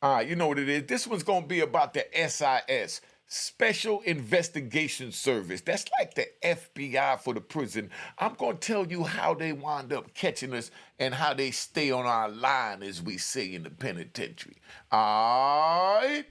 All right, you know what it is. This one's gonna be about the SIS, Special Investigation Service. That's like the FBI for the prison. I'm gonna tell you how they wind up catching us and how they stay on our line, as we say in the penitentiary. All right.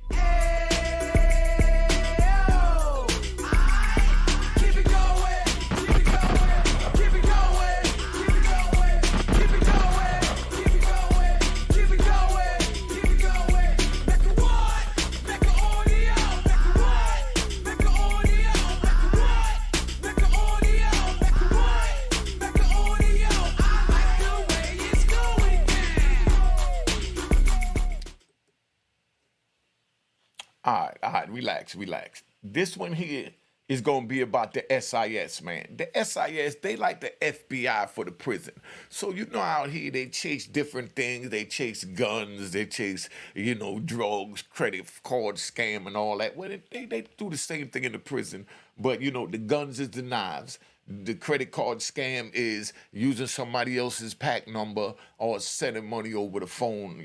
All right, relax, relax. This one here is gonna be about the SIS, man. The SIS, they like the FBI for the prison. So you know out here they chase different things. They chase guns, they chase, drugs, credit card scam and all that. Well, they do the same thing in the prison, but the guns is the knives. The credit card scam is using somebody else's pack number or sending money over the phone,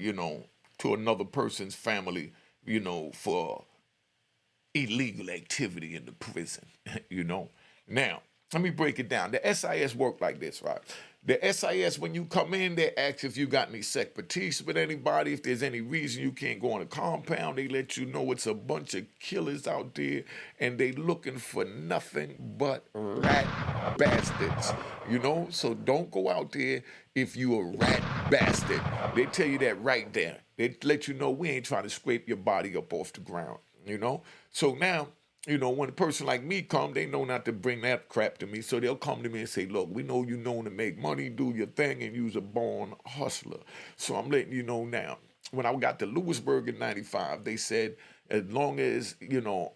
to another person's family, for illegal activity in the prison, you know. Now, let me break it down. The SIS work like this, right? The SIS, when you come in, they ask if you got any expertise with anybody. If there's any reason you can't go on a compound, they let you know it's a bunch of killers out there and they looking for nothing but rat bastards, So don't go out there if you a rat bastard. They tell you that right there. They let you know we ain't trying to scrape your body up off the ground. So now, when a person like me come, they know not to bring that crap to me. So they'll come to me and say, look, we know you known to make money, do your thing, and you's a born hustler. So I'm letting you know now. When I got to Lewisburg in 95, they said, as long as,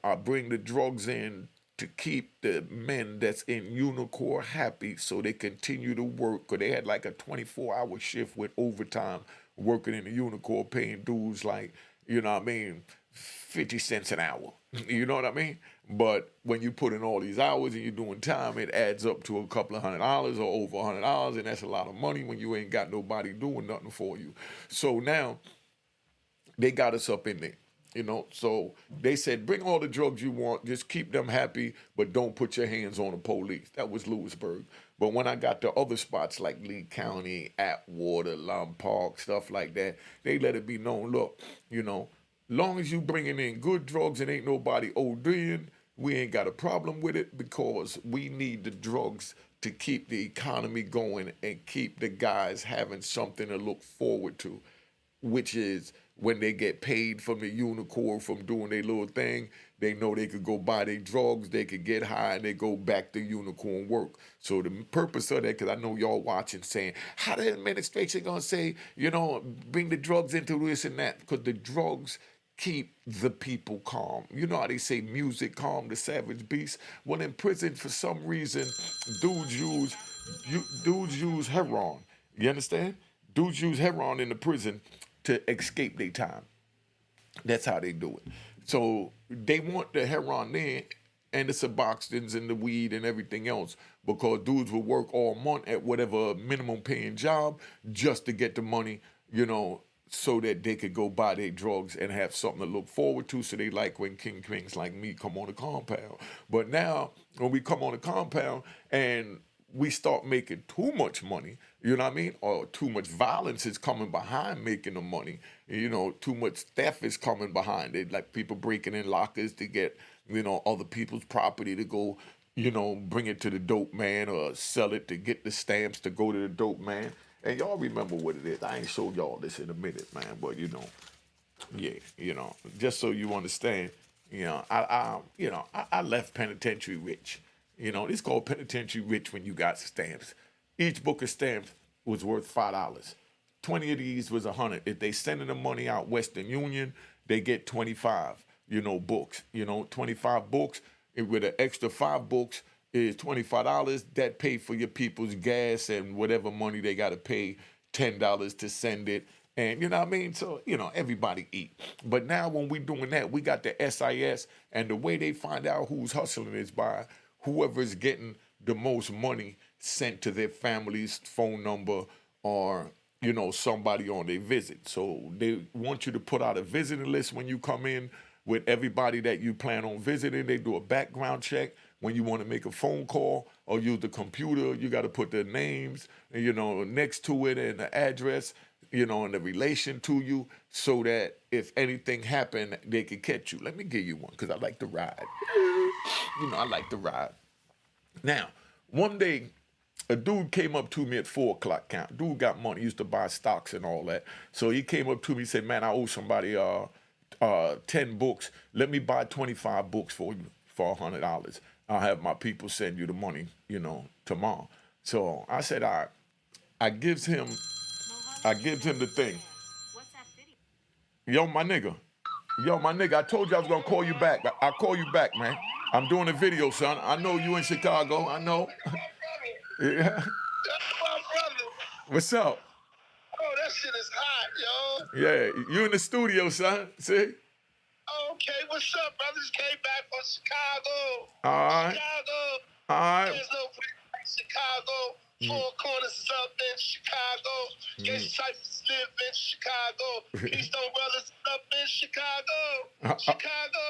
I bring the drugs in to keep the men that's in Unicore happy so they continue to work, because they had like a 24-hour shift with overtime working in the Unicore, paying dues like, 50 cents an hour. You know what I mean? But when you put in all these hours and you're doing time, it adds up to a couple of $100 or over $100, and that's a lot of money when you ain't got nobody doing nothing for you. So now they got us up in there. So they said, bring all the drugs you want, just keep them happy, but don't put your hands on the police. That was Lewisburg. But when I got to other spots like Lee County, Atwater, Lum Park, stuff like that, they let it be known, look, long as you bringing in good drugs and ain't nobody ODing, we ain't got a problem with it, because we need the drugs to keep the economy going and keep the guys having something to look forward to, which is when they get paid from the Unicorn from doing their little thing, they know they could go buy their drugs, they could get high, and they go back to Unicorn work. So the purpose of that, because I know y'all watching saying, how the administration gonna say, bring the drugs into this and that? Because the drugs keep the people calm. You know how they say music calm the savage beast? Well, in prison, for some reason, dudes use dudes use heroin. You understand? Dudes use heroin in the prison to escape their time. That's how they do it. So they want the heroin there and the Suboxones and the weed and everything else, because dudes will work all month at whatever minimum paying job just to get the money, so that they could go buy their drugs and have something to look forward to. So they like when kings like me come on the compound. But now when we come on the compound and we start making too much money, you know what I mean? Or too much violence is coming behind making the money. Too much theft is coming behind it. Like people breaking in lockers to get, other people's property to go, bring it to the dope man or sell it to get the stamps to go to the dope man. And y'all remember what it is. I ain't show y'all this in a minute, man. But just so you understand, I left penitentiary rich. It's called penitentiary rich when you got stamps. Each book of stamps was worth $5. 20 of these was 100. If they sending the money out Western Union, they get 25, books. 25 books with an extra 5 books is $25. That pay for your people's gas and whatever money they got to pay, $10 to send it. And you know what I mean? So, everybody eat. But now when we doing that, we got the SIS, and the way they find out who's hustling is by whoever's getting the most money sent to their family's phone number or somebody on their visit. So they want you to put out a visiting list when you come in with everybody that you plan on visiting. They do a background check. When you want to make a phone call or use the computer, you got to put their names, next to it and the address, and the relation to you, so that if anything happened, they could catch you. Let me give you one, because I like to ride. I like to ride. Now, one day, a dude came up to me at 4 o'clock count. Dude got money, used to buy stocks and all that. So he came up to me and said, man, I owe somebody 10 books. Let me buy 25 books for you for $100. I'll have my people send you the money, tomorrow. So I said, all right. I gives him the thing. Yo, my nigga, I told you I was gonna call you back. I'll call you back, man. I'm doing a video, son. I know you in Chicago. I know. Yeah. That's my brother. What's up? Oh, that shit is hot, yo. Yeah, you in the studio, son. See? Okay, what's up, brother? Just came back from Chicago. All right. Chicago. All right. There's no place like Chicago. Four Corners is up in Chicago. Gay Cyphers live in Chicago. Keystone Brothers is up in Chicago. Chicago.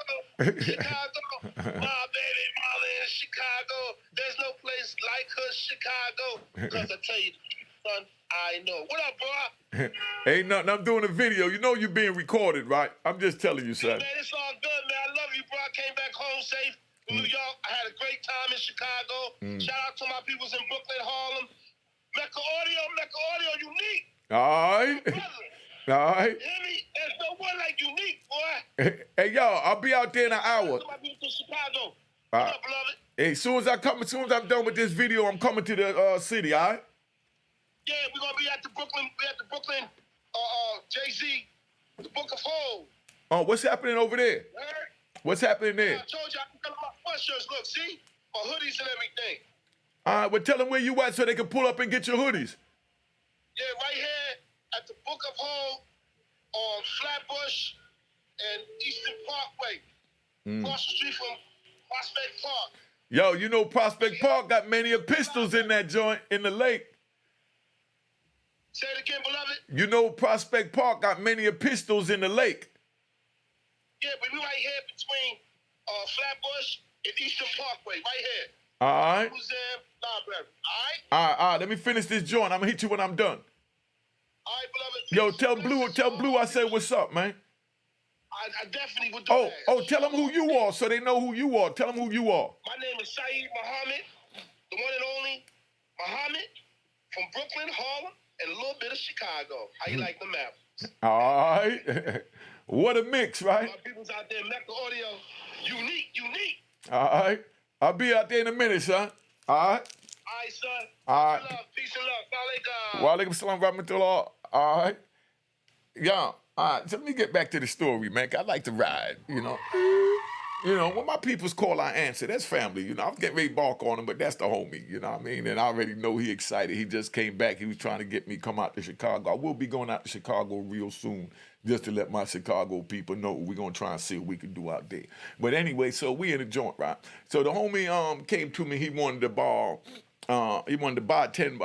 Chicago. My baby mama in Chicago. There's no place like her, Chicago. Because I tell you, son, I know. What up, bro? Ain't nothing. I'm doing a video. You know you're being recorded, right? I'm just telling you, son. Man, it's all good, man. I love you, bro. I came back home safe from New York. I had a great time in Chicago. Shout out to my peoples in Brooklyn, Harlem. Mecca Audio, Unique. All right. All right. Hear me? There's no one like Unique, boy. Hey, y'all, I'll be out there in an hour. My people in Chicago. What up, beloved? Hey, as soon as I'm done with this video, I'm coming to the city, all right? Yeah, we're gonna be at the Brooklyn, Jay-Z, the Book of Hope. Oh, what's happening over there? Heard? What's happening there? I told you I can cut my sweatshirts. Look, see? My hoodies and everything. All right, well, tell them where you at so they can pull up and get your hoodies. Yeah, right here at the Book of Hope on Flatbush and Eastern Parkway. Across the street from Prospect Park. Yo, you know Prospect Park got many of pistols in that joint in the lake. Say it again, beloved. You know Prospect Park got many of pistols in the lake. Yeah, but we right here between Flatbush and Eastern Parkway, right here. All right. Museum Library. All right. Let me finish this joint. I'm gonna hit you when I'm done. All right, beloved. Yo, tell Blue I said what's up, man. I definitely would do that. Oh, tell them who you are so they know who you are. Tell them who you are. My name is Saeed Muhammad, the one and only Muhammad from Brooklyn, Harlem, and a little bit of Chicago. How you like the map? All right. What a mix, right? My people's out there, Mecca Audio, unique. All right. I'll be out there in a minute, son. All right. All right, son. All right. Peace and love. Wa alaikum salam rahmatullah. All right. Yeah. All right. So let me get back to the story, man. I like to ride, when my people's call, I answer. That's family, I was getting ready to bark on him, but that's the homie, you know what I mean? And I already know he excited. He just came back. He was trying to get me come out to Chicago. I will be going out to Chicago real soon, just to let my Chicago people know we're going to try and see what we can do out there. But anyway, so we in a joint, right? So the homie came to me. He wanted to buy 10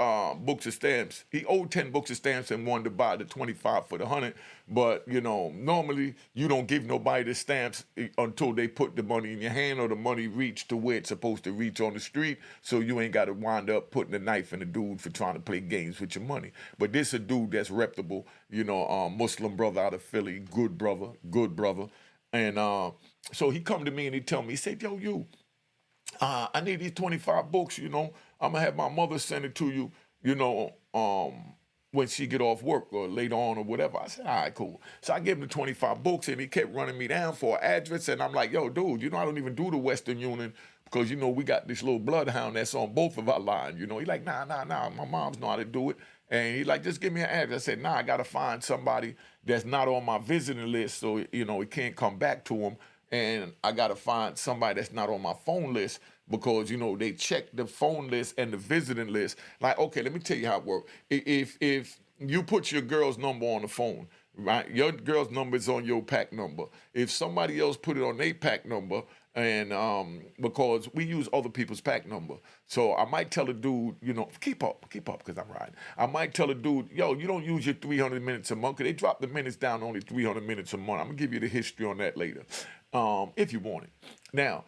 books of stamps. He owed 10 books of stamps and wanted to buy the 25 for the 100. But, normally you don't give nobody the stamps until they put the money in your hand or the money reach to where it's supposed to reach on the street. So you ain't got to wind up putting a knife in a dude for trying to play games with your money. But this a dude that's reputable, Muslim brother out of Philly, good brother. And so he come to me and he tell me, he said, yo, I need these 25 books, I'm going to have my mother send it to you, when she get off work or later on or whatever. I said, all right, cool. So I gave him the 25 books and he kept running me down for an address. And I'm like, yo, dude, I don't even do the Western Union because, we got this little bloodhound that's on both of our lines. He like, nah, my mom's know how to do it. And he like, just give me an address. I said, nah, I got to find somebody that's not on my visiting list so, it can't come back to him. And I got to find somebody that's not on my phone list because, they check the phone list and the visiting list. Like, okay, let me tell you how it works. If you put your girl's number on the phone, right? Your girl's number is on your pack number. If somebody else put it on their pack number, and because we use other people's pack number, so I might tell a dude, keep up, because I'm riding. I might tell a dude, yo, you don't use your 300 minutes a month, because they drop the minutes down to only 300 minutes a month. I'm gonna give you the history on that later, if you want it. Now,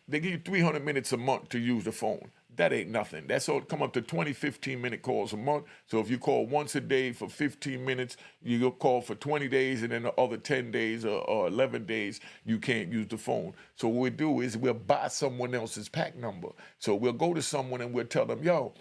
they give you 300 minutes a month to use the phone. That ain't nothing. That's all come up to 20 15-minute calls a month. So if you call once a day for 15 minutes, you'll call for 20 days, and then the other 10 days or 11 days, you can't use the phone. So what we do is we'll buy someone else's pack number. So we'll go to someone and we'll tell them, yo,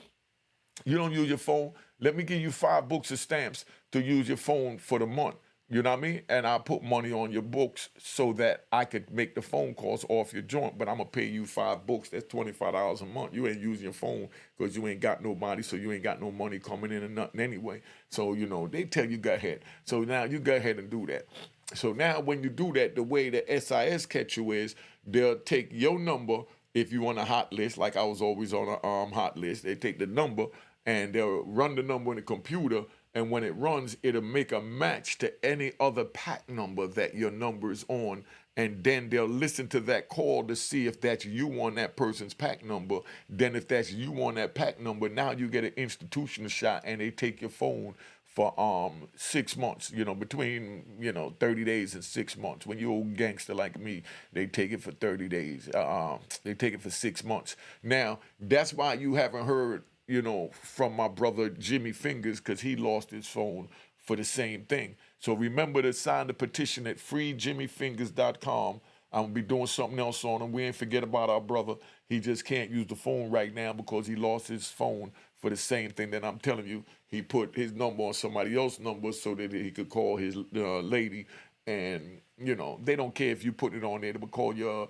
you don't use your phone? Let me give you 5 books of stamps to use your phone for the month. You know what I mean? And I'll put money on your books so that I could make the phone calls off your joint, but I'm going to pay you 5 books. That's $25 a month. You ain't using your phone because you ain't got nobody, so you ain't got no money coming in or nothing anyway. So, they tell you go ahead. So now you go ahead and do that. So now when you do that, the way the SIS catch you is they'll take your number if you on a hot list, like I was always on a hot list. They take the number and they'll run the number in the computer, and when it runs, it'll make a match to any other pack number that your number is on. And then they'll listen to that call to see if that's you on that person's pack number. Then if that's you on that pack number, now you get an institutional shot, and they take your phone for 6 months, between 30 days and 6 months. When you're old gangster like me, they take it for 30 days. They take it for 6 months. Now, that's why you haven't heard from my brother Jimmy Fingers, because he lost his phone for the same thing. So remember to sign the petition at freejimmyfingers.com. I'm going to be doing something else on him. We ain't forget about our brother. He just can't use the phone right now because he lost his phone for the same thing that I'm telling you. He put his number on somebody else's number so that he could call his lady. And, they don't care if you put it on there. They will call your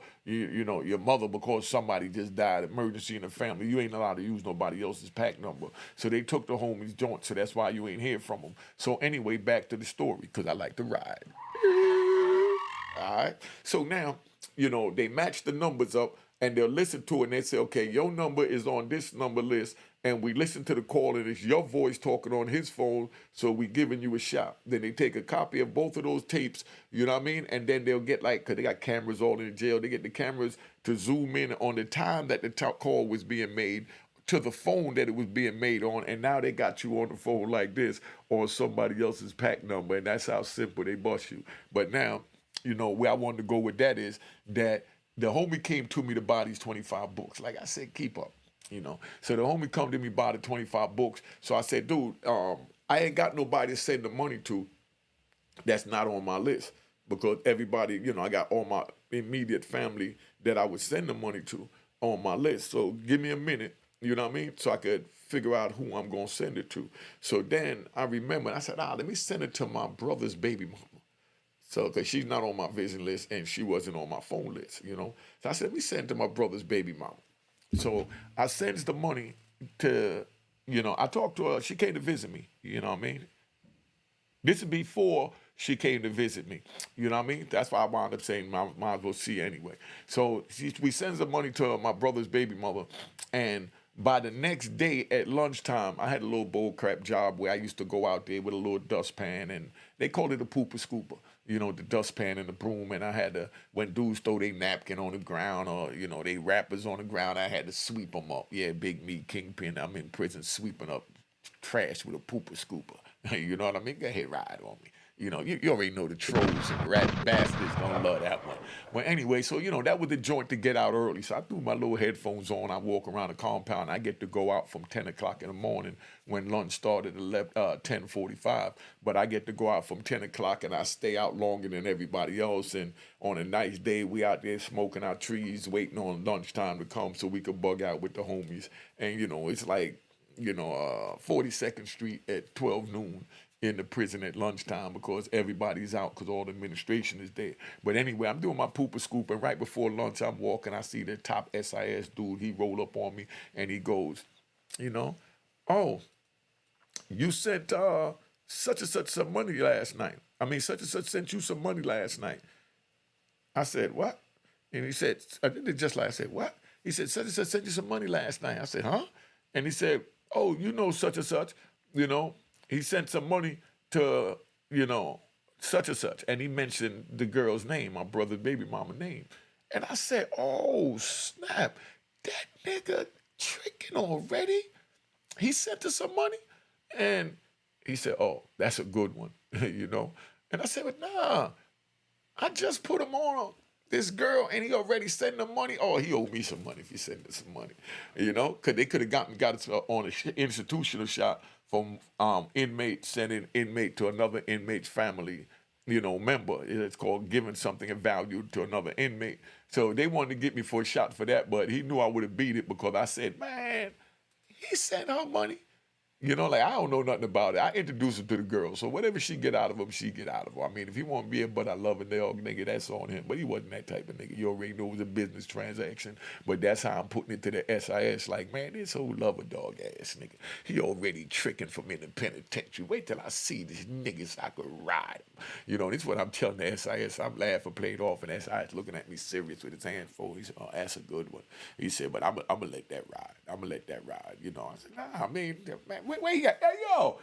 mother because somebody just died, emergency in the family. You ain't allowed to use nobody else's pack number. So they took the homie's joint, so that's why you ain't hear from them. So anyway, back to the story, because I like to ride. All right. So now, they match the numbers up, and they'll listen to it, and they say, okay, your number is on this number list, and we listen to the call, and it's your voice talking on his phone, so we giving you a shot. Then they take a copy of both of those tapes, you know what I mean? And then they'll get, because they got cameras all in the jail, they get the cameras to zoom in on the time that the call was being made to the phone that it was being made on, and now they got you on the phone like this on somebody else's pack number, and that's how simple they bust you. But now, where I wanted to go with that is that the homie came to me to buy these 25 books. Like I said, keep up, So the homie come to me buy the 25 books. So I said, dude, I ain't got nobody to send the money to that's not on my list, because everybody, I got all my immediate family that I would send the money to on my list. So give me a minute, you know what I mean? So I could figure out who I'm going to send it to. So then I remembered, I said, let me send it to my brother's baby mama. So, because she's not on my vision list and she wasn't on my phone list, So I said, let me send it to my brother's baby mama. So I sends the money to, I talked to her. She came to visit me, you know what I mean? This is before she came to visit me, you know what I mean? That's why I wound up saying, might as well see her anyway. So we sends the money to my brother's baby mother, and by the next day at lunchtime, I had a little bull crap job where I used to go out there with a little dustpan, and they called it a pooper scooper, the dustpan and the broom, and I had to, when dudes throw their napkin on the ground or, they wrappers on the ground, I had to sweep them up. Yeah, big me, kingpin, I'm in prison sweeping up trash with a pooper scooper. You know what I mean? Go ahead, ride on me. You already know the trolls and rat bastards gonna love that one. Well, anyway, so, that was the joint to get out early. So I threw my little headphones on. I walk around the compound. I get to go out from 10 o'clock in the morning when lunch started at 10:45. But I get to go out from 10 o'clock, and I stay out longer than everybody else. And on a nice day, we out there smoking our trees, waiting on lunchtime to come so we could bug out with the homies. And, it's like, 42nd Street at 12 noon. In the prison at lunchtime, because everybody's out because all the administration is there. But anyway, I'm doing my pooper scoop, and right before lunch, I'm walking. I see the top SIS dude. He roll up on me, and he goes, oh, you sent such and such some money last night. I mean, such and such sent you some money last night. I said, what? And he said, I did it just like I said, what? He said, such and such sent you some money last night. I said, huh? And he said, oh, such and such, he sent some money to you know, such and such. And he mentioned the girl's name, my brother's baby mama name. And I said, oh, snap. That nigga tricking already? He sent us some money? And he said, oh, that's a good one, you know? And I said, but nah, I just put him on this girl and he already sent the money. Oh, he owed me some money if he sent us some money, you know? Because they could have got us on an institutional shot from inmate sending inmate to another inmate's family, you know, member. It's called giving something of value to another inmate. So they wanted to get me for a shot for that, but he knew I would have beat it because I said, man, he sent her money. You know, like I don't know nothing about it. I introduced him to the girl, so whatever she get out of him, she get out of him. I mean, if he want to be a but I love a dog nigga, that's on him. But he wasn't that type of nigga. You already know it was a business transaction. But that's how I'm putting it to the SIS. Like, man, this whole love a dog ass nigga, he already tricking from in the penitentiary. Wait till I see this nigga so I could ride him. You know, this is what I'm telling the SIS. I'm laughing, played off, and SIS looking at me serious with his hands full. He said, oh, that's a good one. He said, but I'm gonna let that ride. I'm gonna let that ride. You know, I said, nah, I mean, man, where he at? Hey, yo.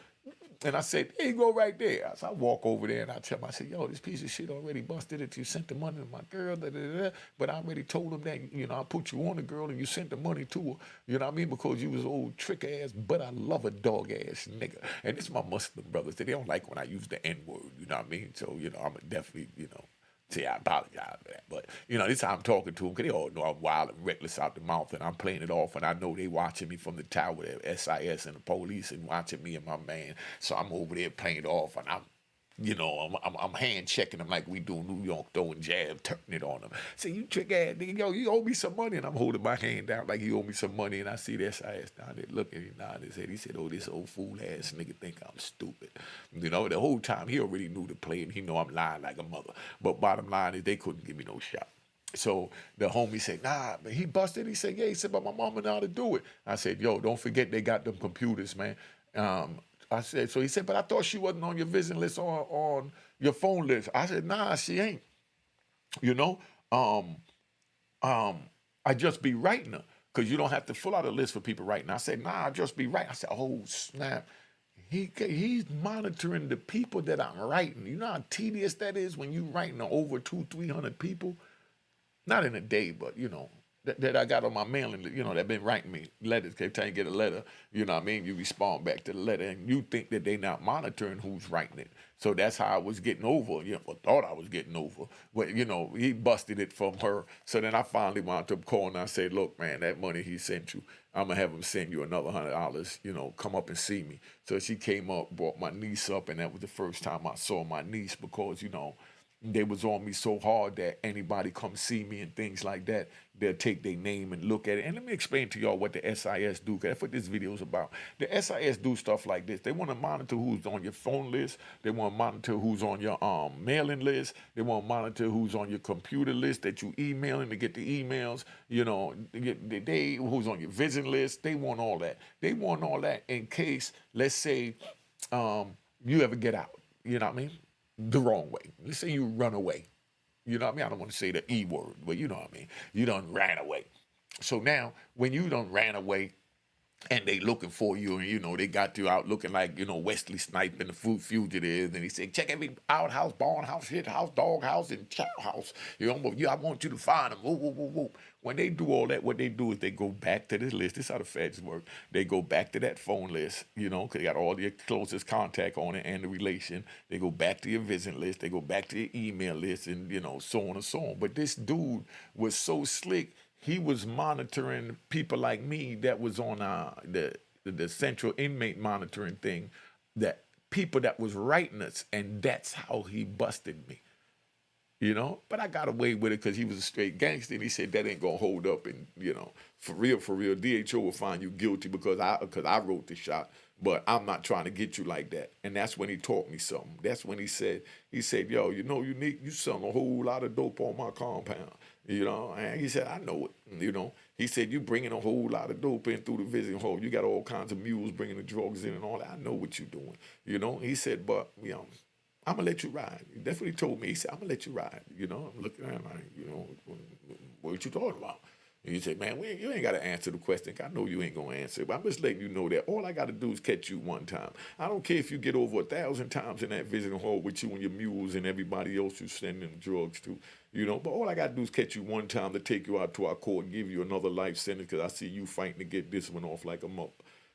And I said, there you go right there. So I walk over there and I tell him, I said, yo, this piece of shit already busted it. You sent the money to my girl, da, da, da. But I already told him that, you know, I put you on the girl and you sent the money to her. You know what I mean? Because you was old trick ass, but I love a dog ass nigga. And this is my Muslim brothers. They don't like when I use the N word. You know what I mean? So, you know, I'm definitely, you know, see, I apologize for that. But, you know, this is how I'm talking to them because they all know I'm wild and reckless out the mouth and I'm playing it off. And I know they watching me from the tower, the SIS and the police and watching me and my man. So I'm over there playing it off and I'm, you know, I'm hand checking them like we do in New York, throwing jab, turning it on them. Say, you trick ass nigga, yo, you owe me some money. And I'm holding my hand down like he owe me some money. And I see the SIS down there looking at him, nodding his head. He said, oh, this old fool ass nigga think I'm stupid. You know, the whole time he already knew the play and he know I'm lying like a mother. But bottom line is they couldn't give me no shot. So the homie said, nah, man, he busted. He said, yeah, he said, but my mama know how to do it. I said, yo, don't forget they got them computers, man. I said, so he said, but I thought she wasn't on your visiting list on your phone list. I said, nah, she ain't. You know, um, I just be writing her because you don't have to fill out a list for people writing. I said, nah, I just be writing. I said, oh snap. He's monitoring the people that I'm writing. You know how tedious that is when you writing to over 200-300 people? Not in a day, but you know, that I got on my mailing, you know, that been writing me letters. Every time you get a letter, you know what I mean, you respond back to the letter and you think that they not monitoring who's writing it. So that's how I was getting over, you know, or thought I was getting over. But, you know, he busted it from her. So then I finally wound up calling and I said, look, man, that money he sent you, I'm going to have him send you another $100, you know, come up and see me. So she came up, brought my niece up, and that was the first time I saw my niece because, you know, they was on me so hard that anybody come see me and things like that, they'll take their name and look at it. And let me explain to y'all what the SIS do, because that's what this video is about. The SIS do stuff like this. They want to monitor who's on your phone list. They want to monitor who's on your mailing list. They want to monitor who's on your computer list that you emailing to get the emails. You know, they who's on your vision list. They want all that. They want all that in case, let's say, you ever get out. You know what I mean? The wrong way. Let's say you run away. You know what I mean? I don't want to say the E word, but you know what I mean. You done ran away. So now, when you done ran away and they looking for you and, you know, they got you out looking like, you know, Wesley Snipes and the fugitive, and he said, check every outhouse, barn house, hit house, dog house, and chow house. You know, I want you to find them. Whoop, whoop, whoop, whoop. When they do all that, what they do is they go back to this list. This is how the feds work. They go back to that phone list, you know, because they got all your closest contact on it and the relation. They go back to your visit list. They go back to your email list and, you know, so on and so on. But this dude was so slick. He was monitoring people like me that was on the central inmate monitoring thing, that people that was writing us, and that's how he busted me. You know, but I got away with it because he was a straight gangster, and he said that ain't gonna hold up, and you know, for real, DHO will find you guilty because I wrote the shot, but I'm not trying to get you like that. And that's when he taught me something. That's when he said, yo, you know, Unique, you selling a whole lot of dope on my compound, you know, and he said, I know it, you know. He said, you bringing a whole lot of dope in through the visiting hall. You got all kinds of mules bringing the drugs in and all that. I know what you're doing, you know. He said, but, you know, I'm going to let you ride. That's what he told me. He said, I'm going to let you ride. You know, I'm looking at him like, you know, what you talking about? And you say, man, you ain't got to answer the question. I know you ain't going to answer it, but I'm just letting you know that all I got to do is catch you one time. I don't care if you get over 1,000 times in that visiting hall with you and your mules and everybody else you sending drugs to, but all I got to do is catch you one time to take you out to our court and give you another life sentence because I see you fighting to get this one off like a month.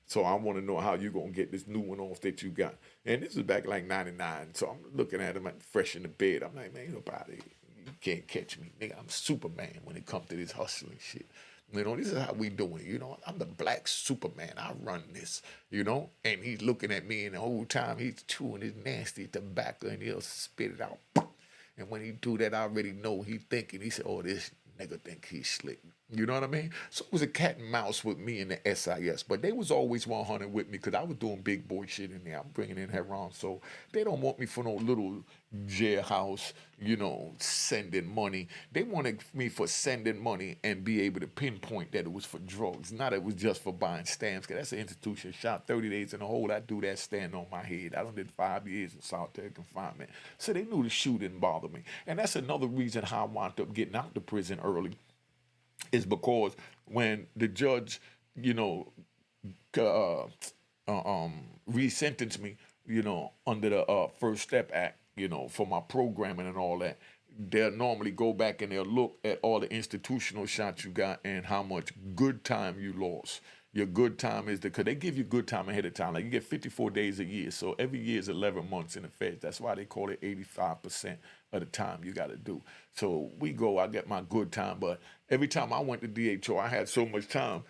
So I want to know how you going to get this new one off that you got. And this is back like 99. So I'm looking at him like fresh in the bed. I'm like, man, nobody, you can't catch me. Nigga, I'm Superman when it comes to this hustling shit. This is how we doing it. I'm the black Superman. I run this, And he's looking at me, and the whole time he's chewing his nasty tobacco, and he'll spit it out. And when he do that, I already know he thinking. He said, "Oh, this nigga think he's slick." You know what I mean? So it was a cat and mouse with me and the SIS, but they was always 100 with me because I was doing big boy shit in there. I'm bringing in Heron, so they don't want me for no little jailhouse, sending money. They wanted me for sending money and be able to pinpoint that it was for drugs, not it was just for buying stamps. Cause that's an institution. Shot 30 days in a hole. I do that stand on my head. I done did 5 years in solitary confinement, so they knew the shoe didn't bother me, and that's another reason how I wound up getting out the prison early. Is because when the judge, resentenced me, under the First Step Act, for my programming and all that, they'll normally go back and they'll look at all the institutional shots you got and how much good time you lost. Your good time is because they give you good time ahead of time. Like you get 54 days a year. So every year is 11 months in the Fed. That's why they call it 85% of the time you got to do. So I get my good time. But every time I went to DHO, I had so much time,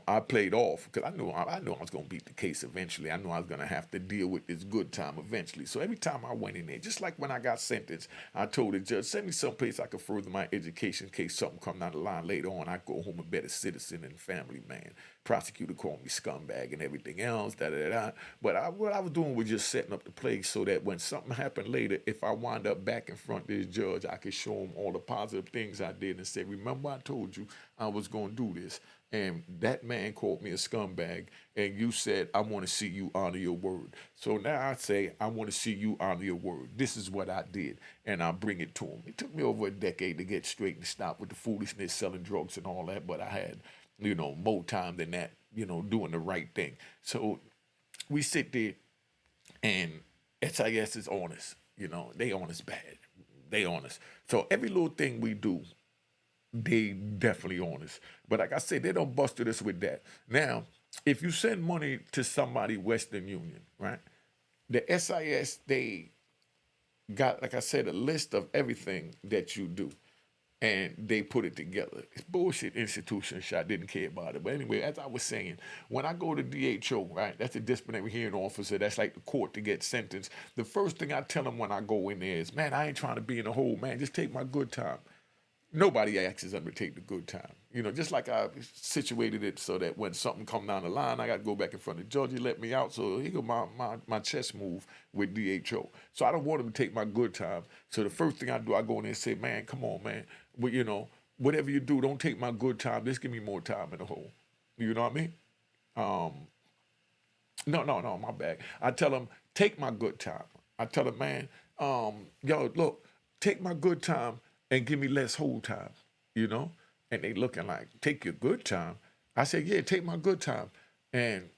I played off because I knew I was going to beat the case eventually. I knew I was going to have to deal with this good time eventually. So every time I went in there, just like when I got sentenced, I told the judge, send me someplace I could further my education in case something come down the line later on. I go home a better citizen and family man. Prosecutor called me scumbag and everything else, da-da-da-da. But what I was doing was just setting up the place so that when something happened later, if I wind up back in front of this judge, I could show him all the positive things I did and say, remember I told you I was going to do this. And that man called me a scumbag, and you said, I want to see you honor your word. So now I say, I want to see you honor your word. This is what I did, and I bring it to him. It took me over a decade to get straight and stop with the foolishness, selling drugs and all that, but I had, more time than that, doing the right thing. So we sit there, and SIS is honest. They honest bad. They honest. So every little thing we do, they definitely honest. But like I said, they don't busted us with that. Now, if you send money to somebody, Western Union, right? The SIS, they got, like I said, a list of everything that you do. And they put it together. It's bullshit institution shot, didn't care about it. But anyway, as I was saying, when I go to DHO, right, that's a disciplinary hearing officer, that's like the court to get sentenced. The first thing I tell them when I go in there is, man, I ain't trying to be in a hole, man, just take my good time. Nobody asks them to take the good time. Just like I situated it so that when something come down the line, I got to go back in front of the judge. He let me out, so he go my chess move with DHO. So I don't want him to take my good time. So the first thing I do, I go in there and say, man, come on, man. But, whatever you do, don't take my good time. Just give me more time in the hole. You know what I mean? No, my bad. I tell him, take my good time. I tell him, man, yo, look, take my good time and give me less hold time, And they looking like, take your good time. I said, yeah, take my good time. And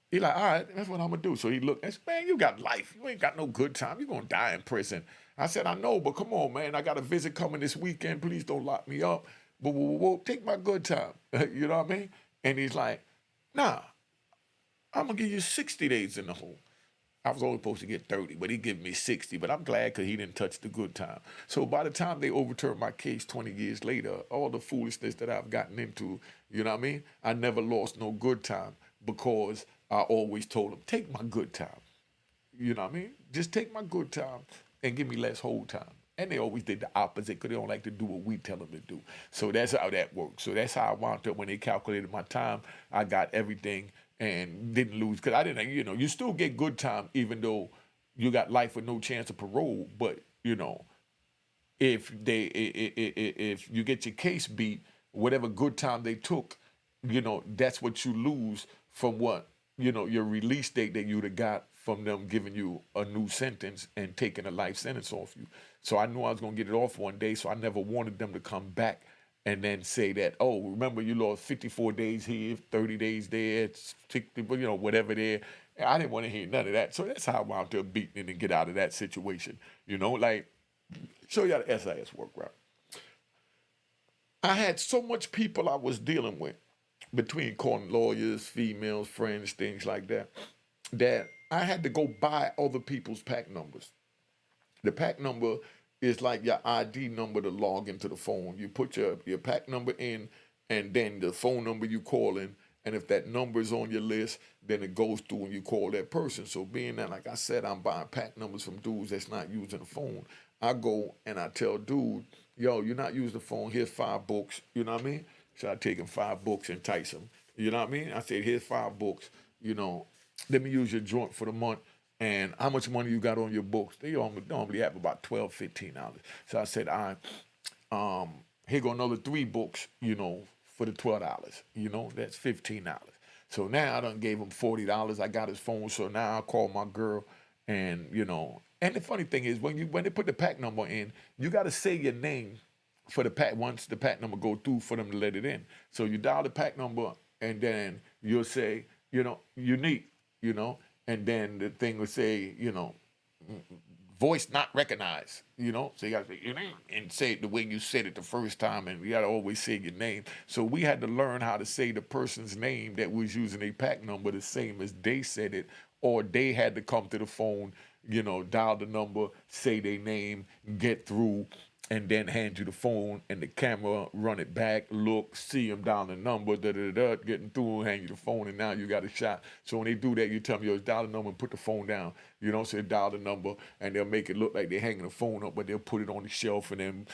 he like, all right, that's what I'm going to do. So he looked and said, man, you got life. You ain't got no good time. You're going to die in prison. I said, I know, but come on, man. I got a visit coming this weekend. Please don't lock me up. But take my good time. You know what I mean? And he's like, nah, I'm going to give you 60 days in the hole. I was only supposed to get 30, but he gave me 60. But I'm glad because he didn't touch the good time. So by the time they overturned my case 20 years later, all the foolishness that I've gotten into, you know what I mean? I never lost no good time because I always told them, take my good time. You know what I mean? Just take my good time and give me less hold time. And they always did the opposite because they don't like to do what we tell them to do. So that's how that works. So that's how I wound up when they calculated my time. I got everything and didn't lose because I didn't, you still get good time even though you got life with no chance of parole. But, if you get your case beat, whatever good time they took, that's what you lose from what, your release date that you'd have got from them giving you a new sentence and taking a life sentence off you. So I knew I was going to get it off one day, so I never wanted them to come back and then say that, oh, remember you lost 54 days here, 30 days there, 60, whatever there. I didn't want to hear none of that. So that's how I wound up beating it and get out of that situation. Like, show you how the SIS work, right? I had so much people I was dealing with between calling lawyers, females, friends, things like that, that I had to go buy other people's pack numbers. The pack number is like your ID number to log into the phone. You put your pack number in, and then the phone number you call in, and if that number is on your list, then it goes through and you call that person. So being that, like I said, I'm buying pack numbers from dudes that's not using the phone, I go and I tell dude, yo, you're not using the phone, here's 5 books, you know what I mean? So I take him 5 books and entice him, you know what I mean? I said, here's 5 books, let me use your joint for the month. And how much money you got on your books? They normally have about $12, $15. So I said, all right, here go another 3 books, for the $12. That's $15. So now I done gave him $40. I got his phone. So now I call my girl, and and the funny thing is when they put the pack number in, you got to say your name for the pack once the pack number go through for them to let it in. So you dial the pack number, and then you'll say, unique, and then the thing will say, voice not recognized, so you got to say your name and say it the way you said it the first time, and you got to always say your name. So we had to learn how to say the person's name that was using a pack number the same as they said it, or they had to come to the phone, dial the number, say their name, get through, and then hand you the phone, and the camera run it back, look, see them down the number, getting through, hand you the phone, and now you got a shot. So when they do that, you tell them, yo, dial the number and put the phone down. So they dial the number, and they'll make it look like they're hanging the phone up, but they'll put it on the shelf, and then,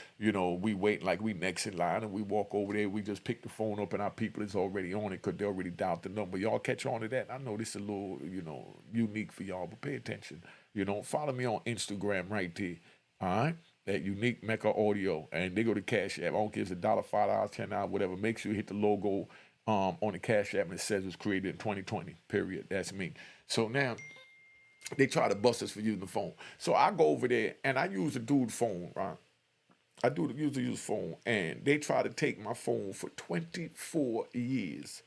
we wait like we next in line, and we walk over there, we just pick the phone up, and our people is already on it because they already dialed the number. Y'all catch on to that? I know this is a little, unique for y'all, but pay attention. Follow me on Instagram right there, all right? At Unique Mecca Audio, and they go to Cash App. I don't care if it's $1, $5, $10, whatever. Make sure you hit the logo on the Cash App, and it says it was created in 2020. Period. That's me. So now they try to bust us for using the phone. So I go over there and I use a dude's phone, right? I use the phone, and they try to take my phone for 24 years.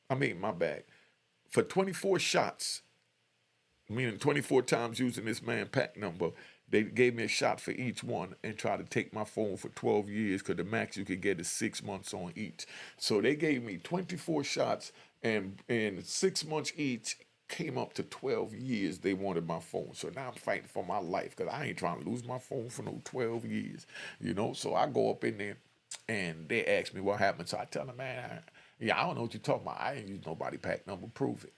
I mean, my bad. For 24 shots, meaning 24 times using this man pack number. They gave me a shot for each one and tried to take my phone for 12 years because the max you could get is 6 months on each. So they gave me 24 shots, and 6 months each came up to 12 years they wanted my phone. So now I'm fighting for my life because I ain't trying to lose my phone for no 12 years, So I go up in there, and they ask me what happened. So I tell them, man, I don't know what you're talking about. I ain't use nobody pack number. Prove it,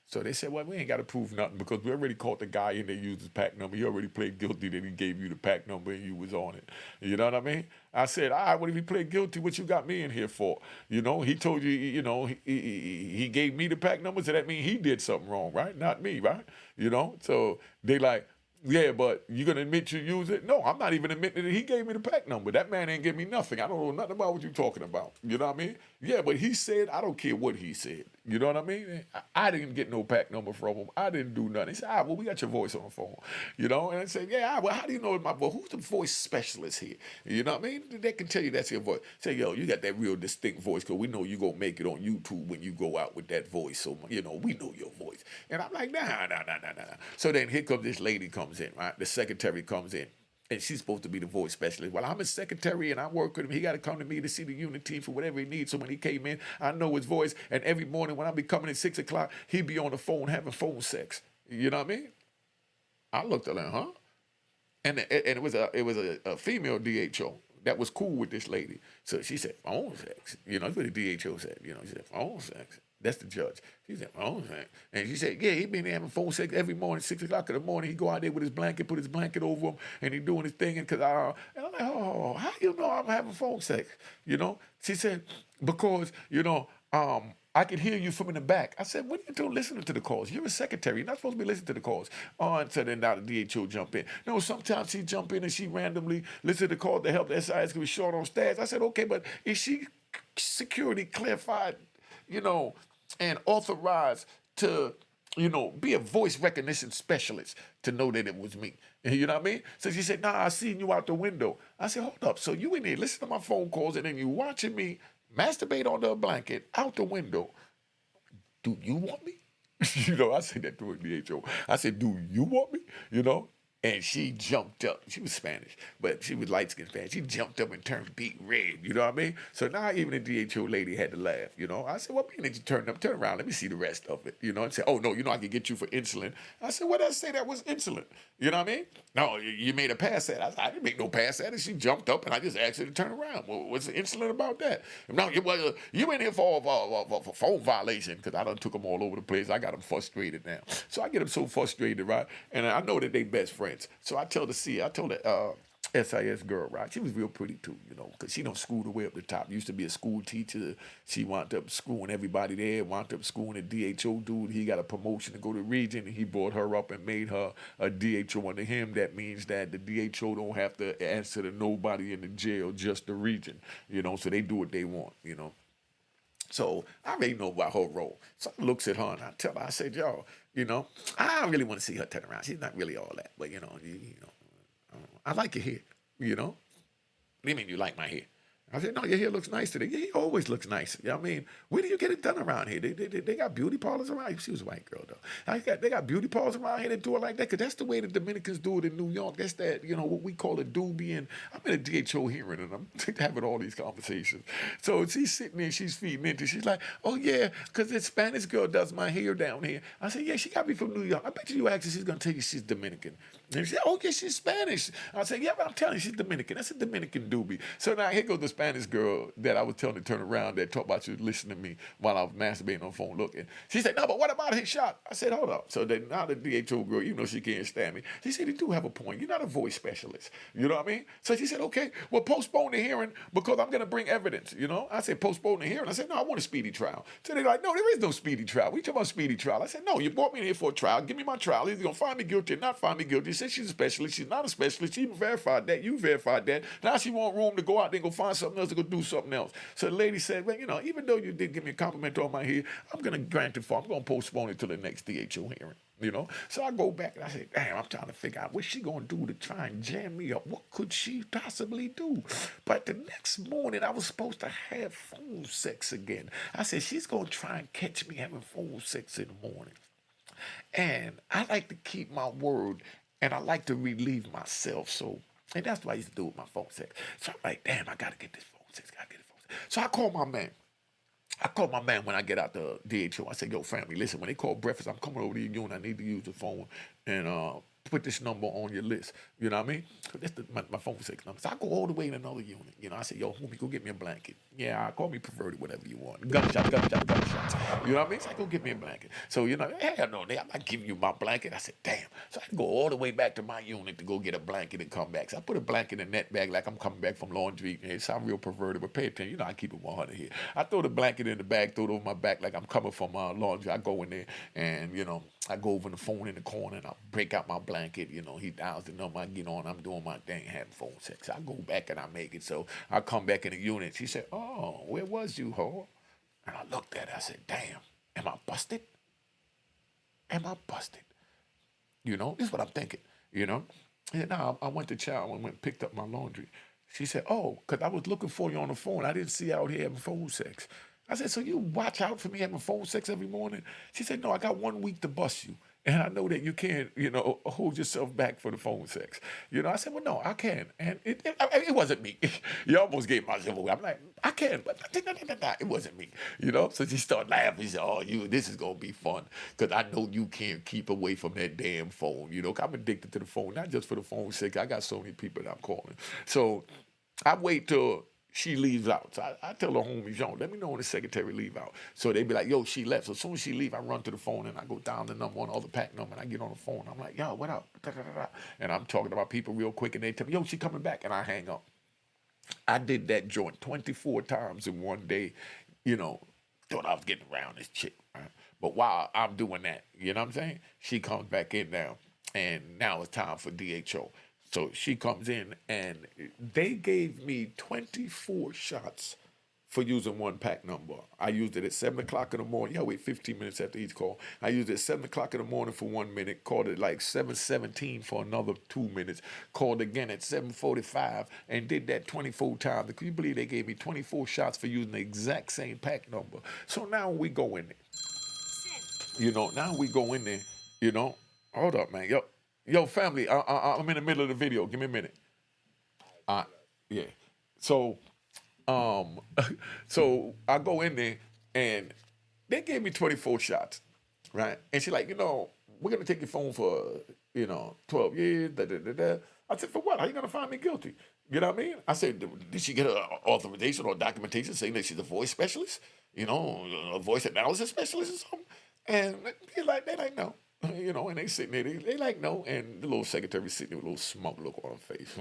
So they said, well, we ain't got to prove nothing because we already caught the guy in there used his pack number. He already played guilty that he gave you the pack number and you was on it. You know what I mean? I said, all right, what if he played guilty? What you got me in here for? He told you, he gave me the pack number, so that means he did something wrong, right? Not me, right? So they like, yeah, but you gonna admit you use it? No, I'm not even admitting that he gave me the pack number. That man ain't give me nothing. I don't know nothing about what you're talking about. You know what I mean? Yeah, but he said, I don't care what he said. You know what I mean? I didn't get no pack number from him. I didn't do nothing. He said, well, we got your voice on the phone. And I said, yeah, well, how do you know it's my voice? Who's the voice specialist here? You know what I mean? They can tell you that's your voice. Say, yo, you got that real distinct voice because we know you gonna make it on YouTube when you go out with that voice. So, we know your voice. And I'm like, nah. So then here comes this lady comes in, right? The secretary comes in. And she's supposed to be the voice specialist. Well, I'm his secretary, and I work with him. He got to come to me to see the unit team for whatever he needs. So when he came in, I know his voice. And every morning when I be coming at 6 o'clock, he'd be on the phone having phone sex. You know what I mean? I looked at her, huh? And it was a female DHO that was cool with this lady. So she said, phone sex. That's what the DHO said. She said, phone sex. That's the judge. She said, phone sex. And she said, yeah, he been having phone sex every morning, 6 o'clock in the morning. He go out there with his blanket, put his blanket over him, and he doing his thing. And I'm like, oh, how you know I'm having phone sex? She said, because, I could hear you from in the back. I said, what are you doing listening to the calls? You're a secretary. You're not supposed to be listening to the calls. Oh, and so then now the DHO jump in. No, sometimes she jump in and she randomly listen to the call to help the SIS because we're short on staff. I said, okay, but is she security clarified, and authorized to be a voice recognition specialist to know that it was me. You know what I mean? So she said, nah, I seen you out the window. I said, hold up. So you in there listening to my phone calls and then you watching me masturbate under a blanket out the window. Do you want me? I said that to her DHO. I said, do you want me? And she jumped up. She was Spanish, but she was light-skinned Spanish. She jumped up and turned beet red, you know what I mean? So now even the DHO lady had to laugh, I said, what mean that you turned up? Turn around, let me see the rest of it, and say, oh, no, I can get you for insulin. I said, what did I say that was insulin? You know what I mean? No, you made a pass at it. I said, I didn't make no pass at it. She jumped up, and I just asked her to turn around. Well, what's the insulin about that? No, you in here for phone violation, because I done took them all over the place. I got them frustrated now. So I get them so frustrated, right? And I know that they best friends. So I told the SIS girl, right? She was real pretty too, because she don't school the way up the top. Used to be a school teacher. She wound up schooling everybody there, wound up schooling a DHO dude. He got a promotion to go to region, and he brought her up and made her a DHO under him. That means that the DHO don't have to answer to nobody in the jail, just the region, so they do what they want, So I already know about her role. So I looks at her and I tell her, I said, yo, I really want to see her turn around. She's not really all that, but I like your hair, What do you mean you like my hair? I said, no, your hair looks nice today. Your hair always looks nice. I mean, where do you get it done around here? They got beauty parlors around here. She was a white girl, though. They got beauty parlors around here that do it like that, because that's the way the Dominicans do it in New York. That's that, what we call a doobie. And I'm in a DHO hearing, and I'm having all these conversations. So she's sitting there, she's feeding into. She's like, oh, yeah, because this Spanish girl does my hair down here. I said, yeah, she got me from New York. I bet you ask her, she's going to tell you she's Dominican. And she said, oh, yeah, she's Spanish. I said, yeah, but I'm telling you, she's Dominican. That's a Dominican doobie. So now here goes the Spanish girl that I was telling to turn around that talked about you listening to me while I was masturbating on the phone looking. She said, no, but what about his shot? I said, hold up. So then now the DHO girl, even though she can't stand me, she said, you do have a point. You're not a voice specialist. You know what I mean? So she said, okay, well, postpone the hearing because I'm going to bring evidence. I said, postpone the hearing. I said, no, I want a speedy trial. So they're like, no, there is no speedy trial. We talking about speedy trial. I said, no, you brought me in here for a trial. Give me my trial. Either going to find me guilty or not find me guilty. She said she's a specialist. She's not a specialist. She verified that. You verified that. Now she want room to go out there and go find something else to go do something else. So the lady said, well, even though you did give me a compliment on my hair, I'm going to grant it I'm going to postpone it till the next DHO hearing, So I go back and I say, damn, I'm trying to figure out what she going to do to try and jam me up. What could she possibly do? But the next morning, I was supposed to have phone sex again. I said, she's going to try and catch me having phone sex in the morning. And I like to keep my word, and I like to relieve myself. And that's what I used to do with my phone sex. So I'm like, damn, I got to get this phone sex. So I called my man. When I get out the DHO. I said, yo, family, listen, when they call breakfast, I'm coming over to your unit. I need to use the phone and put this number on your list. You know what I mean? That's my phone sex number. So I go all the way in another unit. I said, yo, homie, go get me a blanket. Yeah, call me perverted, whatever you want. Gunshots. You know what I mean? So I go get me a blanket. So, hell no, I'm not giving you my blanket. I said, damn. So I had to go all the way back to my unit to go get a blanket and come back. So I put a blanket in a net bag like I'm coming back from laundry. It sounds real perverted, but pay attention. I keep it 100 here. I throw the blanket in the bag, throw it over my back like I'm coming from laundry. I go in there and, I go over the phone in the corner and I break out my blanket. He dials the number. I get on. I'm doing my thing, having phone sex. I go back and I make it. So I come back in the unit. She said, oh, where was you, ho? And I looked at her. I said, damn, am I busted? Am I busted? This is what I'm thinking, And now I went to chow and went and picked up my laundry. She said, oh, because I was looking for you on the phone. I didn't see you out here having phone sex. I said, so you watch out for me having phone sex every morning? She said, no, I got 1 week to bust you. And I know that you can't, hold yourself back for the phone sex. I said, well, no, I can. And it wasn't me. You almost gave myself away. I'm like, I can, but it wasn't me. So she started laughing. She said, oh, this is going to be fun. Because I know you can't keep away from that damn phone. I'm addicted to the phone, not just for the phone's sake. I got so many people that I'm calling. So I wait till she leaves out. So I tell her homies, yo, let me know when the secretary leave out. So they be like, yo, she left. So as soon as she leave, I run to the phone and I go down the number on the other pack number and I get on the phone. I'm like, yo, what up? And I'm talking about people real quick and they tell me, yo, she coming back. And I hang up. I did that joint 24 times in one day, thought I was getting around this chick. Right? But while I'm doing that, you know what I'm saying? She comes back in now. And now it's time for DHO. So she comes in and they gave me 24 shots for using one pack number. I used it at 7 o'clock in the morning. Yeah, wait 15 minutes after each call. I used it at 7 o'clock in the morning for 1 minute, called it like 7:17 for another 2 minutes, called again at 7:45, and did that 24 times. Can you believe they gave me 24 shots for using the exact same pack number? So now we go in there. Now we go in there, hold up, man. Yo, family, I'm in the middle of the video. Give me a minute. Yeah. So I go in there and they gave me 24 shots, right? And she's like, we're gonna take your phone for 12 years. I said, for what? How you gonna find me guilty? You know what I mean? I said, did she get an authorization or documentation saying that she's a voice specialist? A voice analysis specialist or something? And they like no. And they sitting there, they like no, and the little secretary sitting there with a little smug look on her face.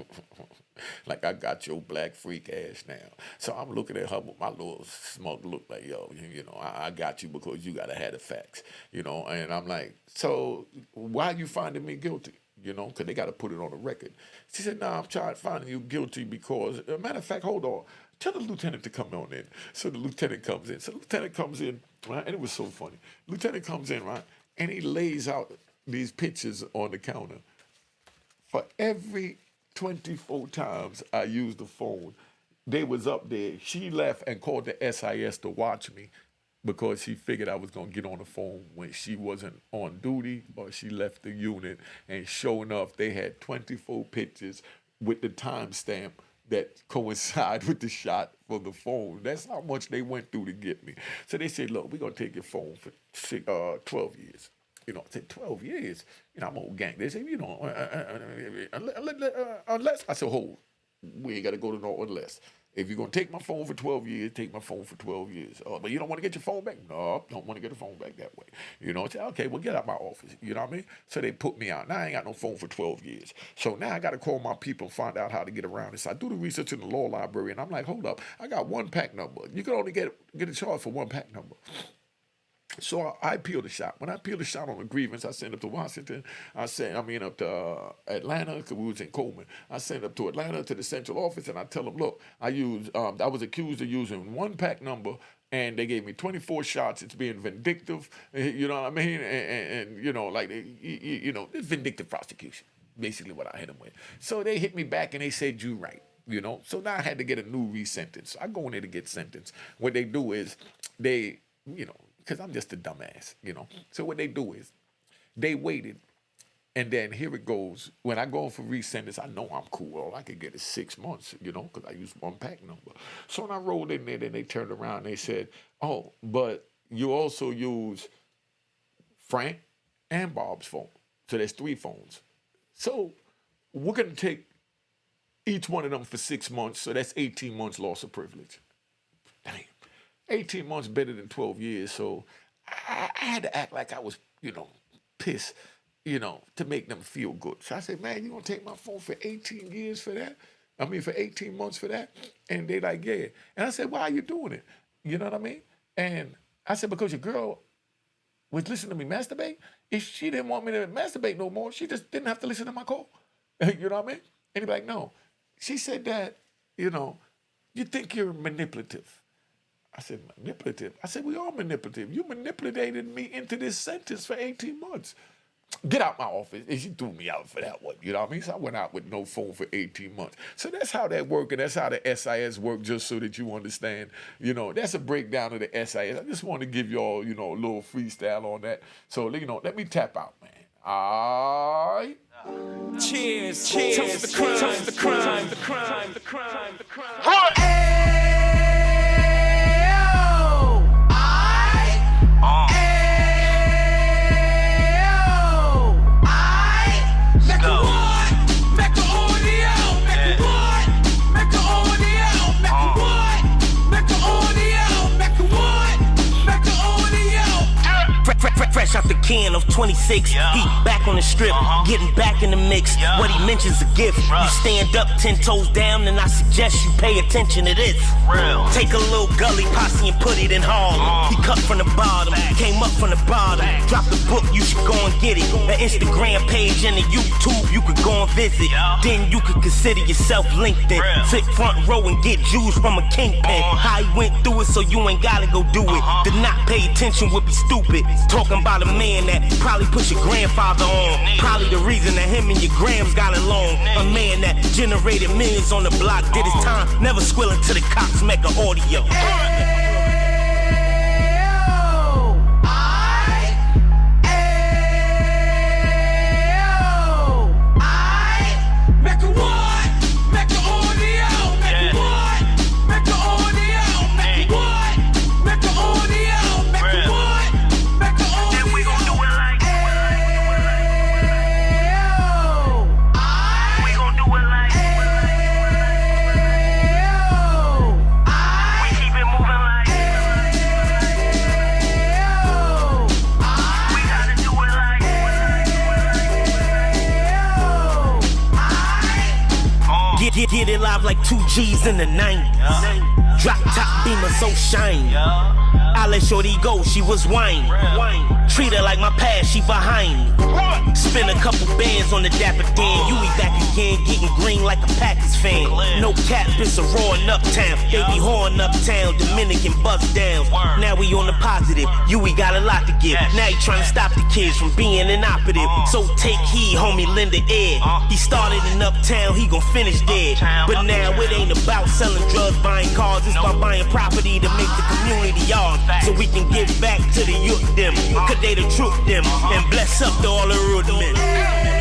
Like, I got your black freak ass now. So I'm looking at her with my little smug look like, yo, I got you because you gotta have the facts, and I'm like, so why are you finding me guilty? Because they gotta put it on the record. She said, I'm trying to find you guilty because, matter of fact, hold on, tell the lieutenant to come on in. So the lieutenant comes in. So the lieutenant comes in, right, and it was so funny. Lieutenant comes in, right, and he lays out these pictures on the counter. For every 24 times I used the phone, they was up there. She left and called the SIS to watch me because she figured I was going to get on the phone when she wasn't on duty or she left the unit. And sure enough, they had 24 pictures with the timestamp that coincide with the shot from the phone. That's how much they went through to get me. So they said, look, we're going to take your phone for 12 years. I said, 12 years? I'm old gang. They said, unless, I said, hold, we ain't got to go to no unless. If you're going to take my phone for 12 years, take my phone for 12 years. But you don't want to get your phone back? No, don't want to get the phone back that way. I said, okay, well, get out my office. You know what I mean? So they put me out. Now I ain't got no phone for 12 years. So now I got to call my people and find out how to get around this. I do the research in the law library, and I'm like, hold up, I got one pack number. You can only get a charge for one pack number. So I peeled the shot. When I peeled the shot on the grievance, I sent it to Washington. up to Atlanta, because we was in Coleman. I sent it up to Atlanta to the central office, and I tell them, look, I was accused of using one pack number, and they gave me 24 shots. It's being vindictive, you know what I mean? And it's vindictive prosecution, basically what I hit them with. So they hit me back, and they said, you right. So now I had to get a new re-sentence. I go in there to get sentenced. What they do is because I'm just a dumbass, So what they do is they waited, and then here it goes. When I go for re-sentence, I know I'm cool. All I could get is 6 months, because I used one pack number. So when I rolled in there, then they turned around and they said, oh, but you also use Frank and Bob's phone. So there's 3 phones. So we're going to take each one of them for 6 months. So that's 18 months loss of privilege. Damn. 18 months better than 12 years, so I had to act like I was, pissed, to make them feel good. So I said, man, you gonna take my phone for 18 years for that? For 18 months for that? And they like, yeah. And I said, why are you doing it? You know what I mean? And I said, because your girl was listening to me masturbate. If she didn't want me to masturbate no more, she just didn't have to listen to my call. You know what I mean? And he'd be like, no. She said that, you think you're manipulative. I said, manipulative? I said, we are manipulative. You manipulated me into this sentence for 18 months. Get out my office. And she threw me out for that one. You know what I mean? So I went out with no phone for 18 months. So that's how that worked, and that's how the SIS worked, just so that you understand. That's a breakdown of the SIS. I just want to give y'all, a little freestyle on that. So, let me tap out, man. All right. Cheers. Toast the crime. Toast the crime. The crime. The crime. The crime. Fresh out the can of 26. He back on the strip, getting back in the mix. What he mentions a gift. You stand up 10 toes down, and I suggest you pay attention to this. Take a little gully posse and put it in Harlem. He cut from the bottom, came up from the bottom. Drop the book, you should go and get it. An Instagram page and a YouTube, you could go and visit. Then you could consider yourself LinkedIn. Sit front row and get Jews from a kingpin. How he went through it, so you ain't gotta go do it. To not pay attention would be stupid. Talking about a man that probably put your grandfather on. Probably the reason that him and your grams got along. A man that generated millions on the block, did his time, never squilling to the cops, Mecca audio. Get it live like 2 G's in the 90s. Drop top beamer so shiny. I let shorty go, she was whining. Treat her like my past, she behind me. Spend a couple bands on the Dapper Dan. You be back again, getting green like a Packers fan. No cap, it's a roaring uptown. They be whoring uptown, Dominican bust down. Now we on the positive, we got a lot to give. Now he trying to stop the kids from being inoperative. So take heed, homie, lend a ear. He started in uptown, he gon' finish dead. But now it ain't about selling drugs, buying cars. It's about buying property to make the community yours. So we can give back to the youth them. Cause they the truth them. And bless up to all the root men.